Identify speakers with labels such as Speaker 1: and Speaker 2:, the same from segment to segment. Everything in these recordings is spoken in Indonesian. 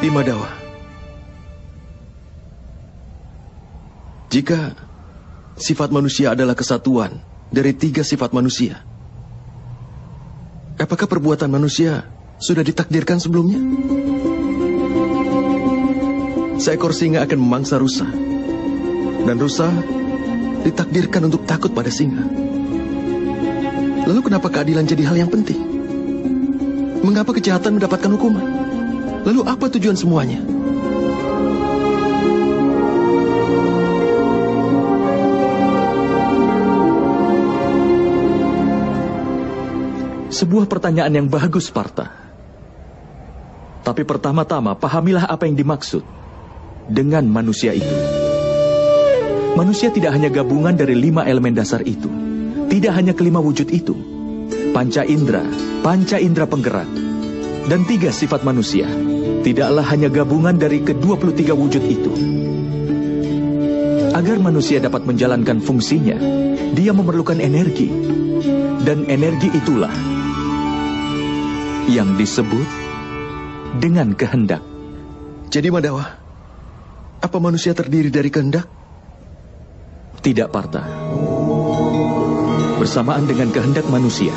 Speaker 1: Imadawa, jika sifat manusia adalah kesatuan dari 3 sifat manusia, apakah perbuatan manusia sudah ditakdirkan sebelumnya? Seekor singa akan memangsa rusa, dan rusa ditakdirkan untuk takut pada singa. Lalu kenapa keadilan jadi hal yang penting? Mengapa kejahatan mendapatkan hukuman? Lalu apa tujuan semuanya?
Speaker 2: Sebuah pertanyaan yang bagus, Partha. Tapi pertama-tama pahamilah apa yang dimaksud dengan manusia itu. Manusia tidak hanya gabungan dari 5 elemen dasar itu. Tidak hanya kelima wujud itu. Panca indera penggerak, dan 3 sifat manusia. Tidaklah hanya gabungan dari ke-23 wujud itu. Agar manusia dapat menjalankan fungsinya, dia memerlukan energi. Dan energi itulah yang disebut dengan kehendak.
Speaker 1: Jadi Madawa, apa manusia terdiri dari kehendak?
Speaker 2: Tidak, Partha. Bersamaan dengan kehendak manusia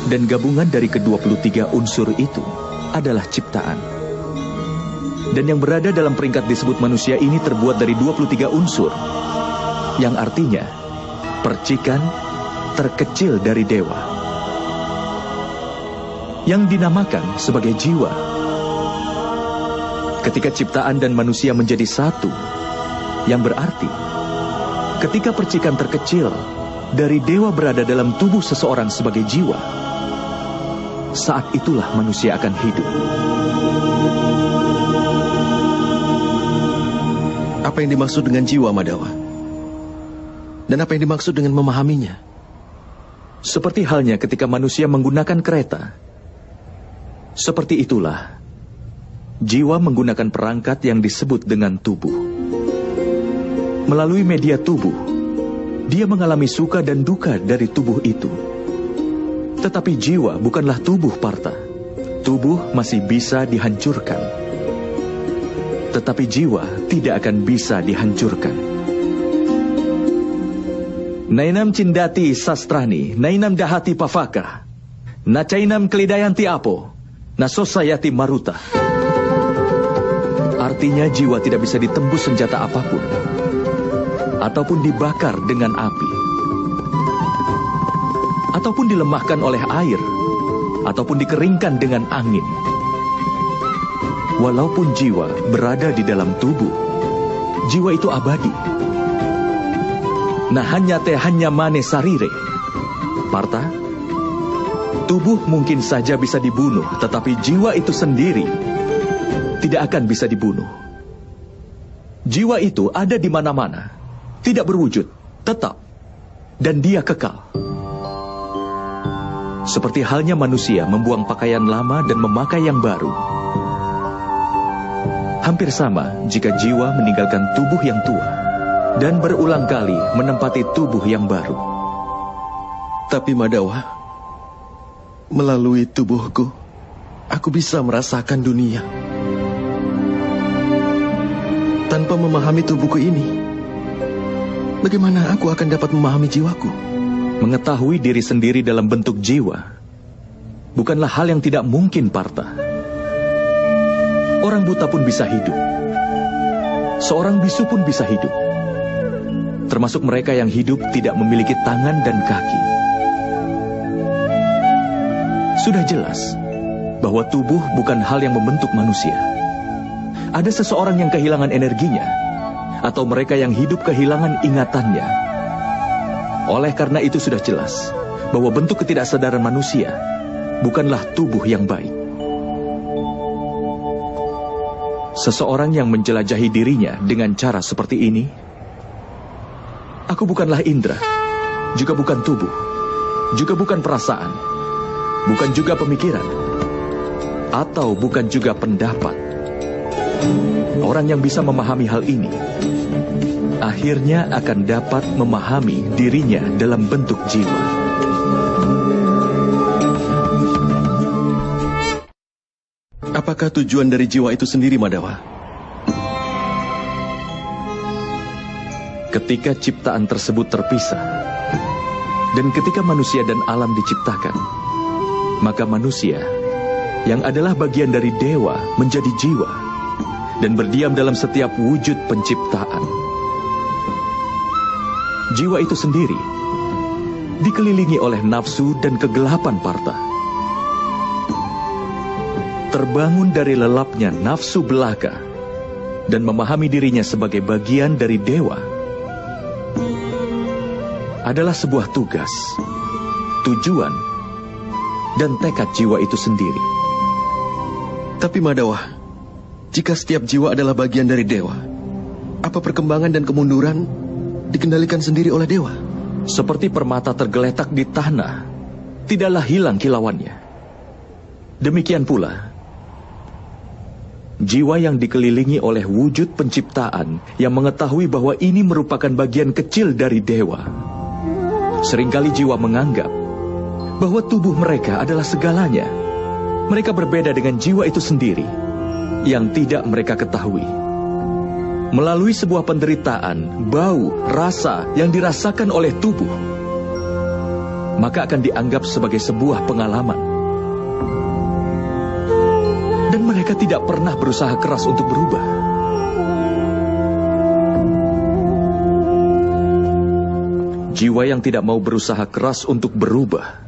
Speaker 2: dan gabungan dari ke-23 unsur itu adalah ciptaan. Dan yang berada dalam peringkat disebut manusia ini terbuat dari 23 unsur, yang artinya percikan terkecil dari dewa, yang dinamakan sebagai jiwa. Ketika ciptaan dan manusia menjadi satu, yang berarti ketika percikan terkecil dari dewa berada dalam tubuh seseorang sebagai jiwa, saat itulah manusia akan hidup.
Speaker 1: Apa yang dimaksud dengan jiwa, Madawa? Dan apa yang dimaksud dengan memahaminya?
Speaker 2: Seperti halnya ketika manusia menggunakan kereta. Seperti itulah jiwa menggunakan perangkat yang disebut dengan tubuh. Melalui media tubuh, dia mengalami suka dan duka dari tubuh itu. Tetapi jiwa bukanlah tubuh, Partha. Tubuh masih bisa dihancurkan. Tetapi jiwa tidak akan bisa dihancurkan. Nainam cindati sastrani, nainam dahati pavaka, nacainam kelidayanti apo, nasosayati maruta. Artinya jiwa tidak bisa ditembus senjata apapun, ataupun dibakar dengan api, ataupun dilemahkan oleh air, ataupun dikeringkan dengan angin. Walaupun jiwa berada di dalam tubuh, jiwa itu abadi. Nah hanya mane sarire. Partha, tubuh mungkin saja bisa dibunuh, tetapi jiwa itu sendiri tidak akan bisa dibunuh. Jiwa itu ada di mana-mana, tidak berwujud, tetap, dan dia kekal. Seperti halnya manusia membuang pakaian lama dan memakai yang baru. Hampir sama jika jiwa meninggalkan tubuh yang tua dan berulang kali menempati tubuh yang baru.
Speaker 1: Tapi Madawa, melalui tubuhku, aku bisa merasakan dunia. Tanpa memahami tubuhku ini, bagaimana aku akan dapat memahami jiwaku?
Speaker 2: Mengetahui diri sendiri dalam bentuk jiwa bukanlah hal yang tidak mungkin, Partha. Orang buta pun bisa hidup. Seorang bisu pun bisa hidup. Termasuk mereka yang hidup tidak memiliki tangan dan kaki. Sudah jelas bahwa tubuh bukan hal yang membentuk manusia. Ada seseorang yang kehilangan energinya, atau mereka yang hidup kehilangan ingatannya. Oleh karena itu sudah jelas bahwa bentuk ketidaksadaran manusia bukanlah tubuh yang baik. Seseorang yang menjelajahi dirinya dengan cara seperti ini, aku bukanlah indera, juga bukan tubuh, juga bukan perasaan, bukan juga pemikiran, atau bukan juga pendapat. Orang yang bisa memahami hal ini akhirnya akan dapat memahami dirinya dalam bentuk jiwa.
Speaker 1: Apakah Apakah tujuan dari jiwa itu sendiri, Madawa?
Speaker 2: Ketika ciptaan tersebut terpisah, dan ketika manusia dan alam diciptakan, maka manusia yang adalah bagian dari dewa menjadi jiwa dan berdiam dalam setiap wujud penciptaan. Jiwa itu sendiri dikelilingi oleh nafsu dan kegelapan Partha. Terbangun dari lelapnya nafsu belaka dan memahami dirinya sebagai bagian dari dewa adalah sebuah tugas, tujuan, dan tekad jiwa itu sendiri.
Speaker 1: Tapi Madawa, jika setiap jiwa adalah bagian dari dewa, apa perkembangan dan kemunduran dikendalikan sendiri oleh dewa?
Speaker 2: Seperti permata tergeletak di tanah, tidaklah hilang kilauannya. Demikian pula, jiwa yang dikelilingi oleh wujud penciptaan yang mengetahui bahwa ini merupakan bagian kecil dari dewa. Seringkali jiwa menganggap bahwa tubuh mereka adalah segalanya. Mereka berbeda dengan jiwa itu sendiri yang tidak mereka ketahui. Melalui sebuah penderitaan, bau, rasa yang dirasakan oleh tubuh, maka akan dianggap sebagai sebuah pengalaman. Dan mereka tidak pernah berusaha keras untuk berubah. Jiwa yang tidak mau berusaha keras untuk berubah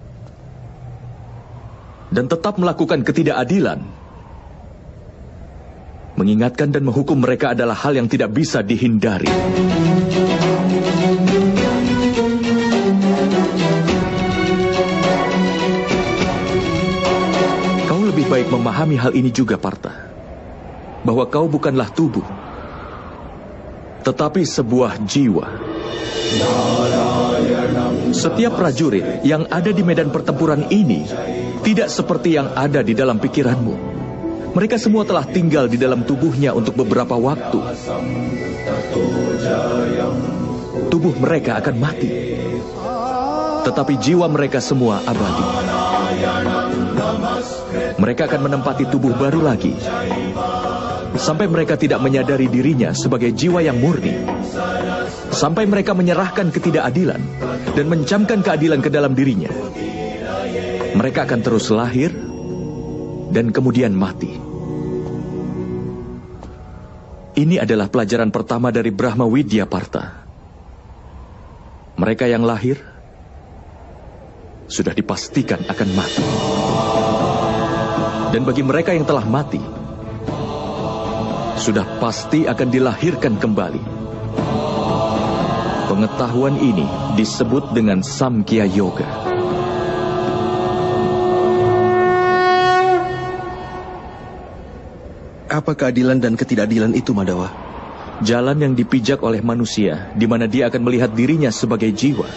Speaker 2: dan tetap melakukan ketidakadilan, mengingatkan dan menghukum mereka adalah hal yang tidak bisa dihindari. Kau lebih baik memahami hal ini juga, Partha, bahwa kau bukanlah tubuh, tetapi sebuah jiwa. Setiap prajurit yang ada di medan pertempuran ini tidak seperti yang ada di dalam pikiranmu. Mereka semua telah tinggal di dalam tubuhnya untuk beberapa waktu. Tubuh mereka akan mati, tetapi jiwa mereka semua abadi. Mereka akan menempati tubuh baru lagi sampai mereka tidak menyadari dirinya sebagai jiwa yang murni, sampai mereka menyerahkan ketidakadilan dan mencamkan keadilan ke dalam dirinya. Mereka akan terus lahir dan kemudian mati. Ini adalah pelajaran pertama dari Brahma Widya, Partha. Mereka yang lahir sudah dipastikan akan mati. Dan bagi mereka yang telah mati, sudah pasti akan dilahirkan kembali. Pengetahuan ini disebut dengan Samkhya Yoga.
Speaker 1: Apa keadilan dan ketidakadilan itu, Madawa?
Speaker 2: Jalan yang dipijak oleh manusia, di mana dia akan melihat dirinya sebagai jiwa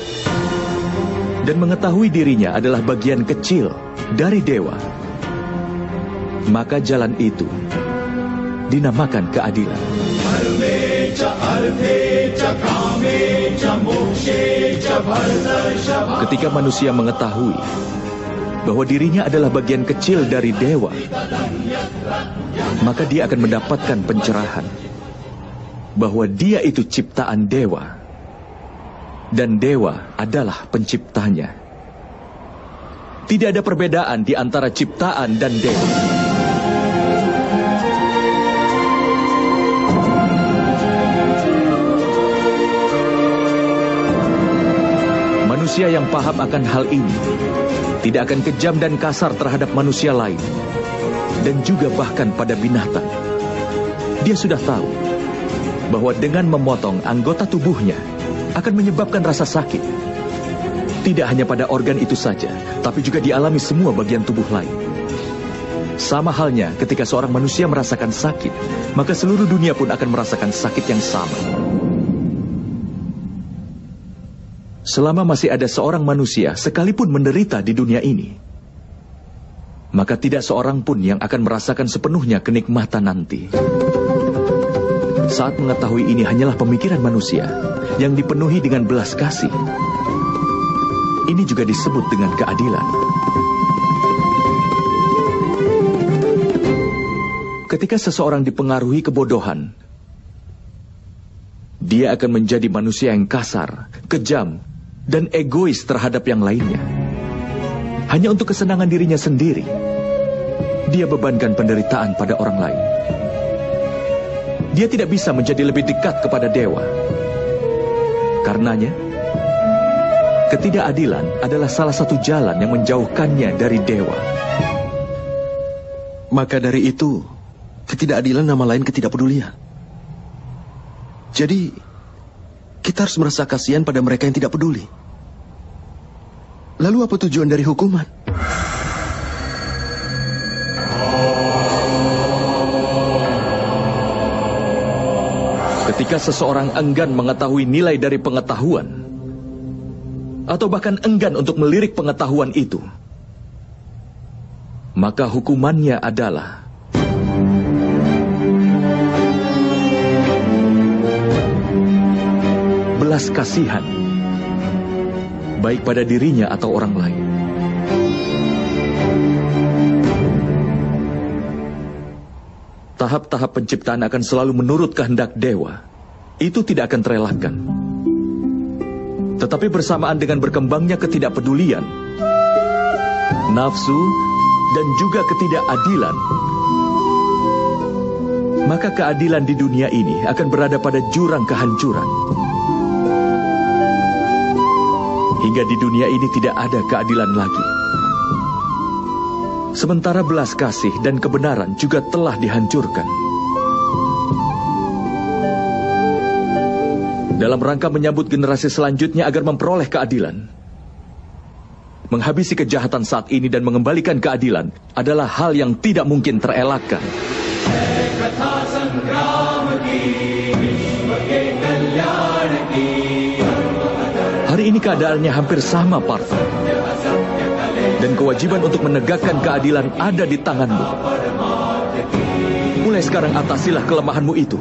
Speaker 2: dan mengetahui dirinya adalah bagian kecil dari dewa. Maka jalan itu dinamakan keadilan. Ketika manusia mengetahui bahwa dirinya adalah bagian kecil dari dewa, maka dia akan mendapatkan pencerahan bahwa dia itu ciptaan dewa dan dewa adalah penciptanya. Tidak ada perbedaan di antara ciptaan dan dewa. Manusia yang paham akan hal ini tidak akan kejam dan kasar terhadap manusia lain, dan juga bahkan pada binatang. Dia sudah tahu bahwa dengan memotong anggota tubuhnya akan menyebabkan rasa sakit. Tidak hanya pada organ itu saja, tapi juga dialami semua bagian tubuh lain. Sama halnya ketika seorang manusia merasakan sakit, maka seluruh dunia pun akan merasakan sakit yang sama. Selama masih ada seorang manusia sekalipun menderita di dunia ini, maka tidak seorang pun yang akan merasakan sepenuhnya kenikmatan nanti. Saat mengetahui ini hanyalah pemikiran manusia yang dipenuhi dengan belas kasih, ini juga disebut dengan keadilan. ketika seseorang dipengaruhi kebodohan, dia akan menjadi manusia yang kasar, kejam, dan egois terhadap yang lainnya. Hanya untuk kesenangan dirinya sendiri, dia bebankan penderitaan pada orang lain. Dia tidak bisa menjadi lebih dekat kepada dewa. Karenanya, ketidakadilan adalah salah satu jalan yang menjauhkannya dari dewa.
Speaker 1: Maka dari itu, ketidakadilan nama lain ketidakpedulian. Jadi, kita harus merasa kasihan pada mereka yang tidak peduli. Lalu apa tujuan dari hukuman?
Speaker 2: Ketika seseorang enggan mengetahui nilai dari pengetahuan, atau bahkan enggan untuk melirik pengetahuan itu, maka hukumannya adalah belas kasihan, baik pada dirinya atau orang lain. Tahap-tahap penciptaan akan selalu menurut kehendak dewa. Itu tidak akan terelakkan. Tetapi bersamaan dengan berkembangnya ketidakpedulian, nafsu, dan juga ketidakadilan, maka keadilan di dunia ini akan berada pada jurang kehancuran. Hingga di dunia ini tidak ada keadilan lagi. Sementara belas kasih dan kebenaran juga telah dihancurkan. Dalam rangka menyambut generasi selanjutnya agar memperoleh keadilan, menghabisi kejahatan saat ini dan mengembalikan keadilan adalah hal yang tidak mungkin terelakkan. Hari ini keadaannya hampir sama, Partha. Dan kewajiban untuk menegakkan keadilan ada di tanganmu. Mulai sekarang atasilah kelemahanmu itu.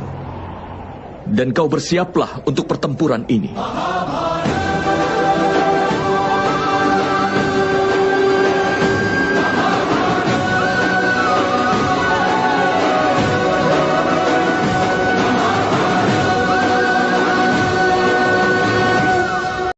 Speaker 2: Dan kau bersiaplah untuk pertempuran ini.